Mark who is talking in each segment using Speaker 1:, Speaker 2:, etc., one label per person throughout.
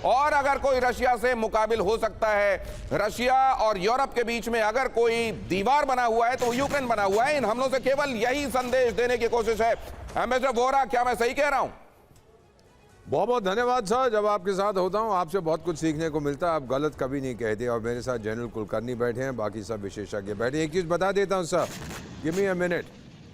Speaker 1: और अगर कोई रशिया से मुकाबिल हो सकता है, रशिया और यूरोप के बीच में अगर कोई दीवार बना हुआ है तो यूक्रेन बना हुआ है। इन हमलों से केवल यही संदेश देने की कोशिश है। एम्बेसडर वोहरा, क्या मैं सही कह रहा हूं?
Speaker 2: बहुत बहुत धन्यवाद सर। जब आपके साथ होता हूं आपसे बहुत कुछ सीखने को मिलता है। आप गलत कभी नहीं कहते। और मेरे साथ जनरल कुलकर्णी बैठे हैं, बाकी सब विशेषज्ञ बैठे हैं। एक चीज़ बता देता हूं sir, give me a minute.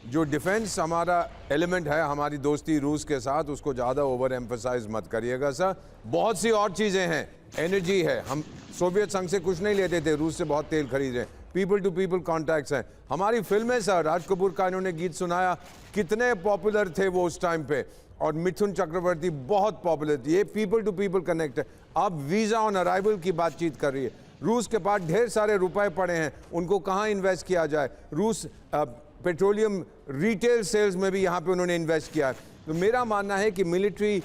Speaker 2: जो डिफेंस हमारा एलिमेंट है, हमारी दोस्ती रूस के साथ, उसको ज़्यादा ओवर एम्फसाइज मत करिएगा सर। बहुत सी और चीज़ें हैं, एनर्जी है। हम सोवियत संघ से कुछ नहीं लेते थे, रूस से बहुत तेल खरीद रहे हैं। पीपल टू पीपल कॉन्टैक्ट्स हैं। हमारी फिल्में सर, राज कपूर का इन्होंने गीत सुनाया, कितने पॉपुलर थे वो उस टाइम पे। और मिथुन चक्रवर्ती बहुत पॉपुलर थी। ये पीपल टू पीपल कनेक्ट है। अब वीज़ा ऑन अराइवल की बातचीत कर रही है। रूस के पास ढेर सारे रुपए पड़े हैं, उनको कहाँ इन्वेस्ट किया जाए। रूस पेट्रोलियम रिटेल सेल्स में भी यहाँ पे उन्होंने इन्वेस्ट किया है। तो मेरा मानना है कि मिलिट्री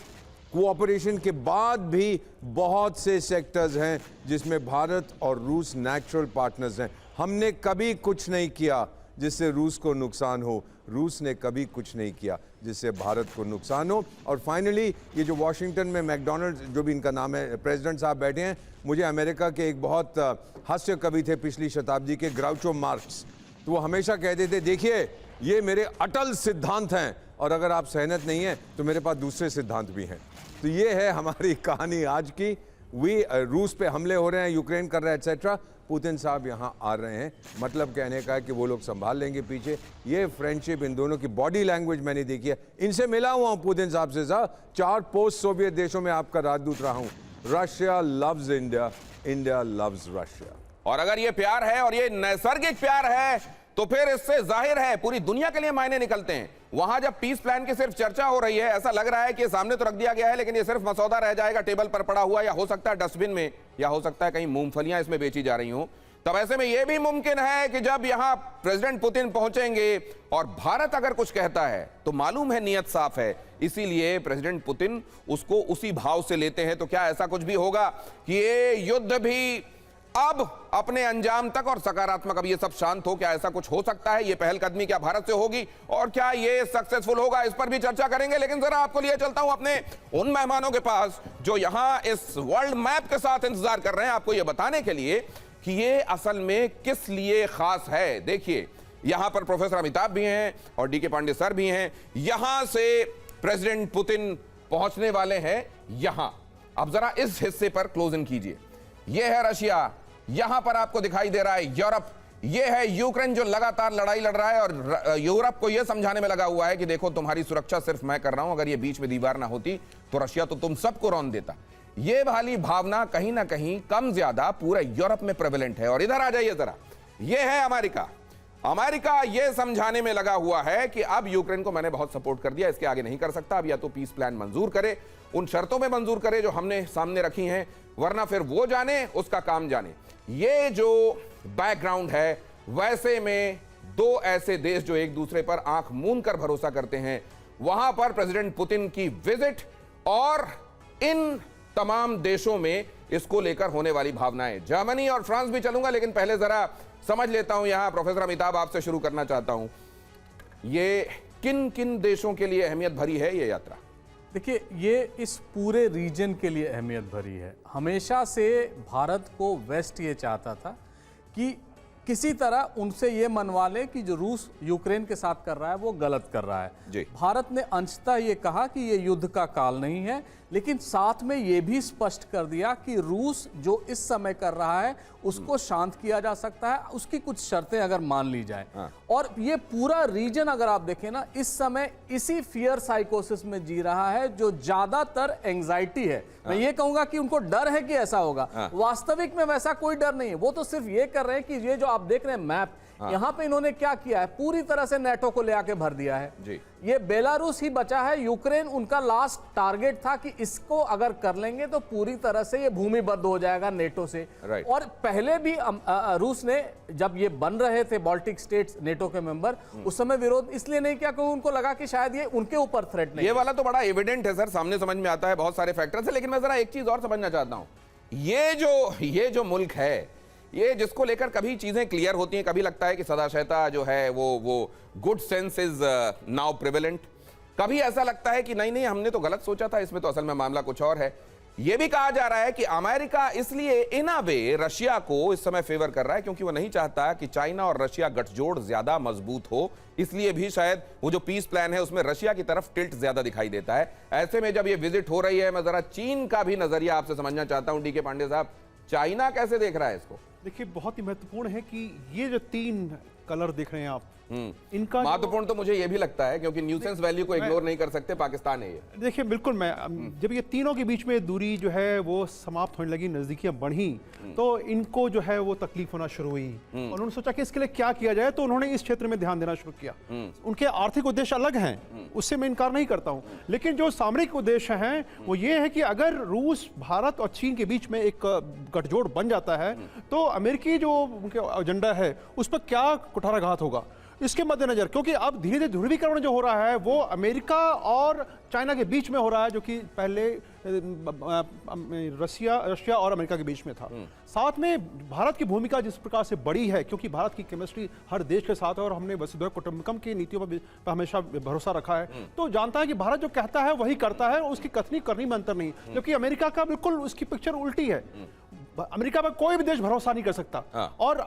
Speaker 2: कोऑपरेशन के बाद भी बहुत से सेक्टर्स हैं जिसमें भारत और रूस नेचुरल पार्टनर्स हैं। हमने कभी कुछ नहीं किया जिससे रूस को नुकसान हो, रूस ने कभी कुछ नहीं किया जिससे भारत को नुकसान हो। और फाइनली ये जो वॉशिंगटन में मैकडोनल्ड्स, जो भी इनका नाम है, प्रेसिडेंट साहब बैठे हैं, मुझे अमेरिका के एक बहुत हास्य कवि थे पिछली शताब्दी के, ग्राउचो मार्क्स। तो वो हमेशा कहते थे, देखिए ये मेरे अटल सिद्धांत हैं और अगर आप सहमत नहीं हैं तो मेरे पास दूसरे सिद्धांत भी हैं। तो ये है हमारी कहानी आज की। रूस पे हमले हो रहे हैं, यूक्रेन कर रहा है एट्सेट्रा। पुतिन साहब यहाँ आ रहे हैं, मतलब कहने का है कि वो लोग संभाल लेंगे पीछे। ये फ्रेंडशिप, इन दोनों की बॉडी लैंग्वेज मैंने देखी है। इनसे मिला हुआ हूँ पुतिन साहब से सर। 4 पोस्ट सोवियत देशों में आपका राजदूत रहा हूँ। Russia loves India, India loves Russia.
Speaker 1: और अगर ये प्यार है और ये नैसर्गिक प्यार है तो फिर इससे जाहिर है पूरी दुनिया के लिए मायने निकलते हैं। वहां जब पीस प्लान की सिर्फ चर्चा हो रही है, ऐसा लग रहा है कि सामने तो रख दिया गया है लेकिन ये सिर्फ मसौदा रह जाएगा टेबल पर पड़ा हुआ, या हो सकता है डस्टबिन में, या हो सकता है कहीं मूंगफलियां इसमें बेची जा रही हों। तब ऐसे में यह भी मुमकिन है कि जब यहां प्रेसिडेंट पुतिन पहुंचेंगे और भारत अगर कुछ कहता है तो मालूम है नीयत साफ है, इसीलिए प्रेसिडेंट पुतिन उसको उसी भाव से लेते हैं। तो क्या ऐसा कुछ भी होगा कि ये युद्ध भी अब अपने अंजाम तक और सकारात्मक, अब ये सब शांत हो, क्या ऐसा कुछ हो सकता है? ये पहलकदमी क्या भारत से होगी और क्या ये सक्सेसफुल होगा? इस पर भी चर्चा करेंगे। लेकिन जरा आपको लिए चलता हूं अपने उन मेहमानों के पास जो यहां इस वर्ल्ड मैप के साथ इंतजार कर रहे हैं, आपको ये बताने के लिए कि ये असल में किस लिए खास है। देखिए, यहां पर प्रोफेसर अमिताभ भी हैं और डीके पांडे सर भी हैं। यहां से प्रेसिडेंट पुतिन पहुंचने वाले हैं यहां। अब जरा इस हिस्से पर क्लोज इन कीजिए। यह है रशिया, यहां पर आपको दिखाई दे रहा है यूरोप, यह है यूक्रेन जो लगातार लड़ाई लड़ रहा है और यूरोप को यह समझाने में लगा हुआ है कि देखो तुम्हारी सुरक्षा सिर्फ मैं कर रहा हूं, अगर ये बीच में दीवार ना होती तो रशिया तो तुम सबको रौंद देता। ये वाली भावना कहीं ना कहीं कम ज्यादा पूरे यूरोप में प्रेवलेंट है। और इधर आ जाइए जरा, यह है अमेरिका। अमेरिका यह समझाने में लगा हुआ है कि अब यूक्रेन को मैंने बहुत सपोर्ट कर दिया, इसके आगे नहीं कर सकता, अब या तो पीस प्लान मंजूर करे, उन शर्तों में मंजूर करे जो हमने सामने रखी हैं, वरना फिर वो जाने उसका काम जाने। ये जो बैकग्राउंड है, वैसे में दो ऐसे देश जो एक दूसरे पर आंख मूंद कर भरोसा करते हैं, वहां पर प्रेसिडेंट पुतिन की विजिट और इन तमाम देशों में इसको लेकर होने वाली भावनाएं, जर्मनी और फ्रांस भी चलूंगा, लेकिन पहले जरा समझ लेता हूं। यहां प्रोफेसर अमिताभ आपसे शुरू करना चाहता हूं, ये किन किन देशों के लिए अहमियत भरी है ये यात्रा?
Speaker 3: देखिए, ये इस पूरे रीजन के लिए अहमियत भरी है। हमेशा से भारत को वेस्ट ये चाहता था कि किसी तरह उनसे ये मनवा ले कि जो रूस यूक्रेन के साथ कर रहा है वो गलत कर रहा है
Speaker 1: जी।
Speaker 3: भारत ने अंशतः ये कहा कि ये युद्ध का काल नहीं है, लेकिन साथ में ये भी स्पष्ट कर दिया कि रूस जो इस समय कर रहा है उसको शांत किया जा सकता है, उसकी कुछ शर्तें अगर मान ली जाए। और ये पूरा रीजन अगर आप देखें ना, इस समय इसी फियर साइकोसिस में जी रहा है, जो ज्यादातर एंजाइटी है। मैं ये कहूंगा कि उनको डर है कि ऐसा होगा, वास्तविक में वैसा कोई डर नहीं है। वो तो सिर्फ ये कर रहे हैं कि ये जो आप देख रहे हैं मैप, यहां पे इन्होंने क्या किया है, पूरी तरह से नेटो को ले आके भर दिया है जी। ये बेलारूस ही बचा है, यूक्रेन उनका लास्ट टारगेट था कि इसको अगर कर लेंगे तो पूरी तरह से ये भूमिबद्ध हो जाएगा नेटो से। और पहले भी रूस ने, जब ये बन रहे थे बाल्टिक स्टेट्स नेटो के मेंबर, उस समय विरोध इसलिए नहीं किया क्योंकि उनको लगा कि शायद ये उनके ऊपर थ्रेट नहीं।
Speaker 1: ये वाला तो बड़ा एविडेंट है सर, सामने समझ में आता है, बहुत सारे फैक्टर्स है। लेकिन मैं जरा एक चीज और समझना चाहता हूं, ये जो मुल्क है, ये जिसको लेकर कभी चीजें क्लियर होती हैं, कभी लगता है कि सदाशयता जो है वो good sense is now prevalent, कभी ऐसा लगता है कि नहीं हमने तो गलत सोचा था, इसमें तो असल में मामला कुछ और है। यह भी कहा जा रहा है कि अमेरिका इसलिए इन अ वे रशिया को इस समय फेवर कर रहा है क्योंकि वह नहीं चाहता कि चाइना और रशिया गठजोड़ ज्यादा मजबूत हो, इसलिए भी शायद वो जो पीस प्लान है उसमें रशिया की तरफ टिल्ट ज्यादा दिखाई देता है। ऐसे में जब ये विजिट हो रही है, मैं जरा चीन का भी नजरिया आपसे समझना चाहता हूं। डीके पांडे साहब, चाइना कैसे देख रहा है इसको?
Speaker 4: देखिए, बहुत ही महत्वपूर्ण है कि ये जो 3 कलर देख रहे हैं आप, इनका
Speaker 1: महत्वपूर्ण तो मुझे यह भी लगता है क्योंकि न्यूसेंस वैल्यू को इग्नोर नहीं कर सकते, पाकिस्तान है ये।
Speaker 4: देखिए, बिल्कुल जब ये तीनों के बीच में दूरी जो है वो समाप्त होने लगी, नजदीकियां बढ़ी, तो इनको जो है वो तकलीफ होना शुरू हुई और उन्होंने सोचा कि इसके लिए क्या किया जाए, तो उन्होंने इस क्षेत्र में ध्यान देना शुरू किया। उनके आर्थिक उद्देश्य अलग हैं, उससे मैं इनकार नहीं करता हूं, लेकिन जो सामरिक उद्देश्य हैं वो ये है कि अगर रूस, भारत और चीन के बीच में एक गठजोड़ बन जाता है तो अमेरिकी जो उनके एजेंडा है उस पर क्या कुठाराघात होगा, इसके मद्देनजर, क्योंकि अब धीरे धीरे ध्रुवीकरण जो हो रहा है वो अमेरिका और चाइना के बीच में हो रहा है, जो कि पहले रशिया और अमेरिका के बीच में था। साथ में भारत की भूमिका जिस प्रकार से बड़ी है, क्योंकि भारत की केमिस्ट्री हर देश के साथ है और हमने वसुधैव कुटुंबकम की नीतियों पर हमेशा भरोसा रखा है, तो जानता है कि भारत जो कहता है वही करता है, उसकी कथनी करनी में अंतर नहीं, जबकि अमेरिका का बिल्कुल उसकी पिक्चर उल्टी है। अमेरिका पर कोई भी देश भरोसा नहीं कर सकता। और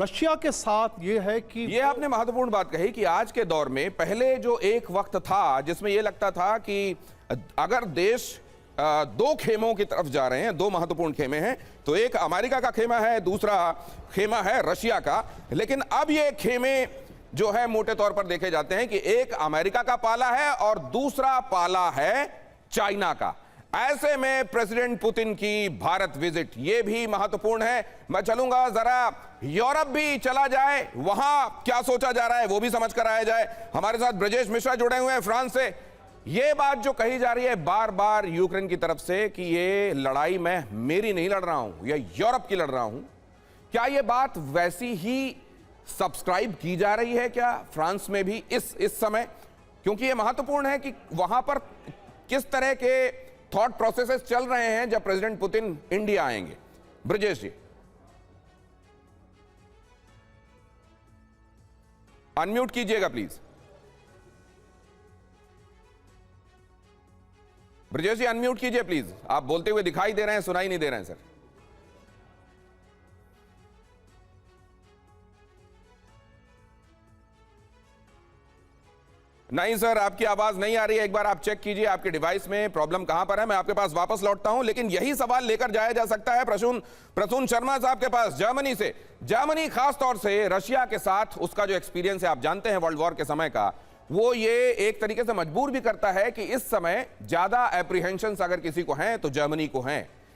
Speaker 4: रशिया के साथ ये है कि
Speaker 1: ये आपने महत्वपूर्ण बात कही कि आज के दौर में, पहले जो एक वक्त था जिसमें यह लगता था कि अगर देश 2 खेमों की तरफ जा रहे हैं, 2 महत्वपूर्ण खेमे हैं, तो एक अमेरिका का खेमा है, दूसरा खेमा है रशिया का। लेकिन अब ये खेमे जो है मोटे तौर पर देखे जाते हैं कि एक अमेरिका का पाला है और दूसरा पाला है चाइना का। ऐसे में प्रेसिडेंट पुतिन की भारत विजिट ये भी महत्वपूर्ण है। मैं चलूंगा जरा यूरोप भी चला जाए, वहां क्या सोचा जा रहा है वो भी समझ कर आया जाए। हमारे साथ ब्रजेश मिश्रा जुड़े हुए हैं फ्रांस से। ये बात जो कही जा रही है बार बार यूक्रेन की तरफ से कि ये लड़ाई मैं मेरी नहीं लड़ रहा हूं या यूरोप की लड़ रहा हूं, क्या ये बात वैसी ही सब्सक्राइब की जा रही है क्या फ्रांस में भी इस समय? क्योंकि ये महत्वपूर्ण है कि वहां पर किस तरह के थॉट प्रोसेसेस चल रहे हैं जब प्रेसिडेंट पुतिन इंडिया आएंगे। ब्रजेश जी, अनम्यूट कीजिएगा प्लीज। ब्रजेश जी अनम्यूट कीजिए प्लीज, आप बोलते हुए दिखाई दे रहे हैं, सुनाई नहीं दे रहे हैं सर। नहीं सर, आपकी आवाज नहीं आ रही है। एक बार आप चेक कीजिए आपके डिवाइस में प्रॉब्लम कहां पर है। मैं आपके पास वापस लौटता हूं, लेकिन यही सवाल लेकर जाया जा सकता है प्रसून शर्मा साहब के पास जर्मनी से। जर्मनी खास तौर से रशिया के साथ उसका जो एक्सपीरियंस है, आप जानते हैं वर्ल्ड वॉर के समय का, वो ये एक तरीके से मजबूर भी करता है कि इस समय ज्यादा एप्रीहेंशंस अगर किसी को हैं तो जर्मनी को हैं।